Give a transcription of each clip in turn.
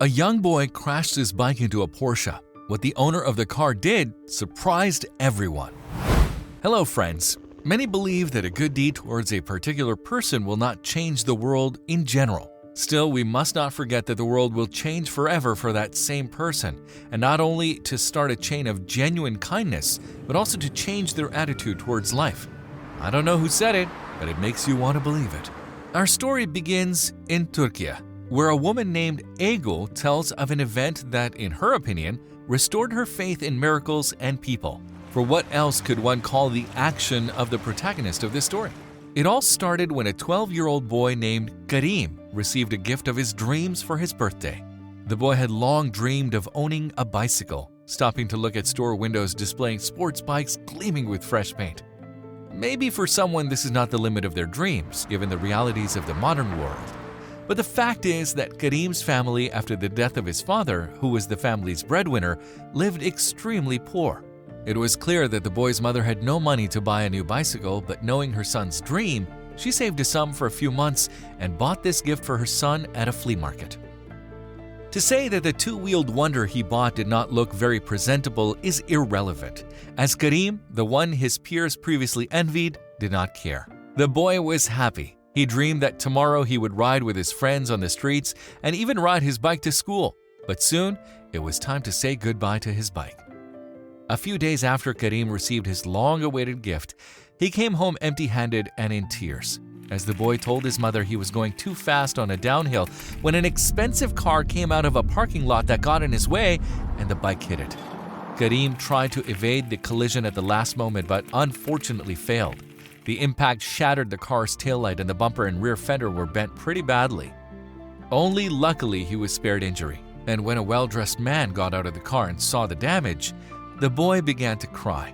A young boy crashed his bike into a Porsche. What the owner of the car did surprised everyone. Hello friends. Many believe that a good deed towards a particular person will not change the world in general. Still, we must not forget that the world will change forever for that same person, and not only to start a chain of genuine kindness, but also to change their attitude towards life. I don't know who said it, but it makes you want to believe it. Our story begins in Turkey, where a woman named Aigle tells of an event that, in her opinion, restored her faith in miracles and people. For what else could one call the action of the protagonist of this story? It all started when a 12-year-old boy named Karim received a gift of his dreams for his birthday. The boy had long dreamed of owning a bicycle, stopping to look at store windows displaying sports bikes gleaming with fresh paint. Maybe for someone this is not the limit of their dreams, given the realities of the modern world. But the fact is that Karim's family, after the death of his father, who was the family's breadwinner, lived extremely poor. It was clear that the boy's mother had no money to buy a new bicycle, but knowing her son's dream, she saved a sum for a few months and bought this gift for her son at a flea market. To say that the two-wheeled wonder he bought did not look very presentable is irrelevant, as Karim, the one his peers previously envied, did not care. The boy was happy. He dreamed that tomorrow he would ride with his friends on the streets and even ride his bike to school. But soon, it was time to say goodbye to his bike. A few days after Karim received his long-awaited gift, he came home empty-handed and in tears, as the boy told his mother he was going too fast on a downhill when an expensive car came out of a parking lot that got in his way and the bike hit it. Karim tried to evade the collision at the last moment but unfortunately failed. The impact shattered the car's taillight and the bumper and rear fender were bent pretty badly. Only luckily he was spared injury, and when a well-dressed man got out of the car and saw the damage, the boy began to cry.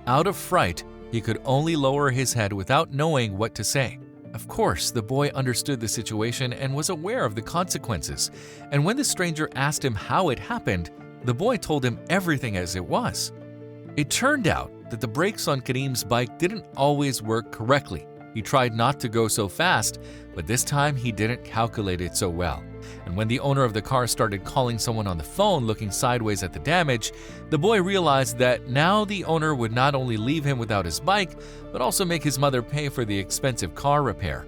Out of fright, he could only lower his head without knowing what to say. Of course, the boy understood the situation and was aware of the consequences, and when the stranger asked him how it happened, the boy told him everything as it was. It turned out that the brakes on Karim's bike didn't always work correctly. He tried not to go so fast, but this time he didn't calculate it so well. And when the owner of the car started calling someone on the phone looking sideways at the damage, the boy realized that now the owner would not only leave him without his bike, but also make his mother pay for the expensive car repair.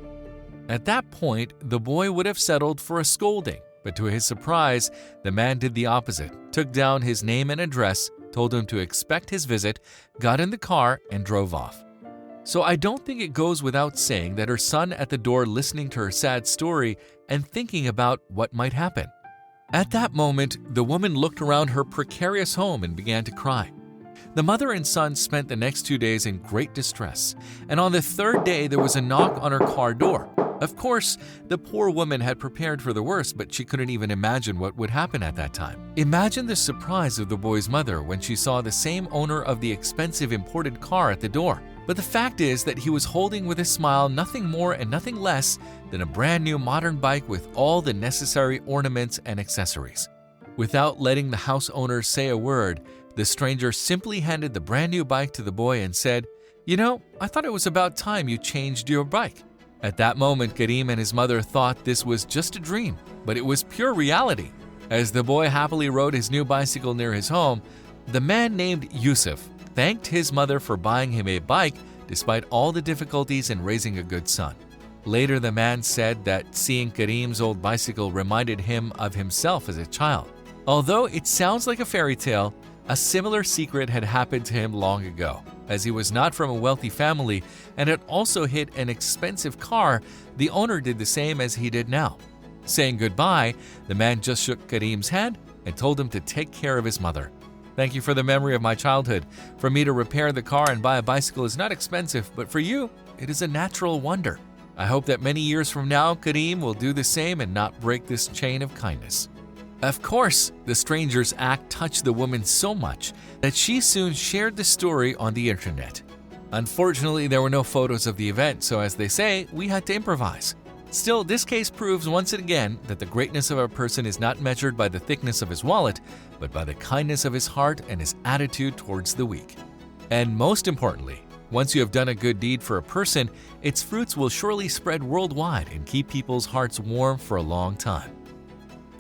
At that point, the boy would have settled for a scolding, but to his surprise, the man did the opposite, took down his name and address, told him to expect his visit, got in the car, and drove off. So I don't think it goes without saying that her son at the door listening to her sad story and thinking about what might happen. At that moment, the woman looked around her precarious home and began to cry. The mother and son spent the next 2 days in great distress, and on the third day there was a knock on her car door. Of course, the poor woman had prepared for the worst, but she couldn't even imagine what would happen at that time. Imagine the surprise of the boy's mother when she saw the same owner of the expensive imported car at the door. But the fact is that he was holding with a smile nothing more and nothing less than a brand new modern bike with all the necessary ornaments and accessories. Without letting the house owner say a word, the stranger simply handed the brand new bike to the boy and said, "You know, I thought it was about time you changed your bike." At that moment, Karim and his mother thought this was just a dream, but it was pure reality. As the boy happily rode his new bicycle near his home, the man named Yusuf thanked his mother for buying him a bike despite all the difficulties in raising a good son. Later, the man said that seeing Karim's old bicycle reminded him of himself as a child. Although it sounds like a fairy tale, a similar secret had happened to him long ago. As he was not from a wealthy family and had also hit an expensive car, the owner did the same as he did now. Saying goodbye, the man just shook Karim's hand and told him to take care of his mother. "Thank you for the memory of my childhood. For me to repair the car and buy a bicycle is not expensive, but for you, it is a natural wonder. I hope that many years from now, Karim will do the same and not break this chain of kindness." Of course, the stranger's act touched the woman so much that she soon shared the story on the internet. Unfortunately, there were no photos of the event, so as they say, we had to improvise. Still, this case proves once again that the greatness of a person is not measured by the thickness of his wallet, but by the kindness of his heart and his attitude towards the weak. And most importantly, once you have done a good deed for a person, its fruits will surely spread worldwide and keep people's hearts warm for a long time.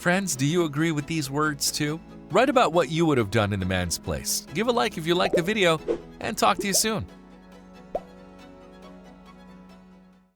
Friends, do you agree with these words too? Write about what you would have done in the man's place. Give a like if you liked the video, and talk to you soon.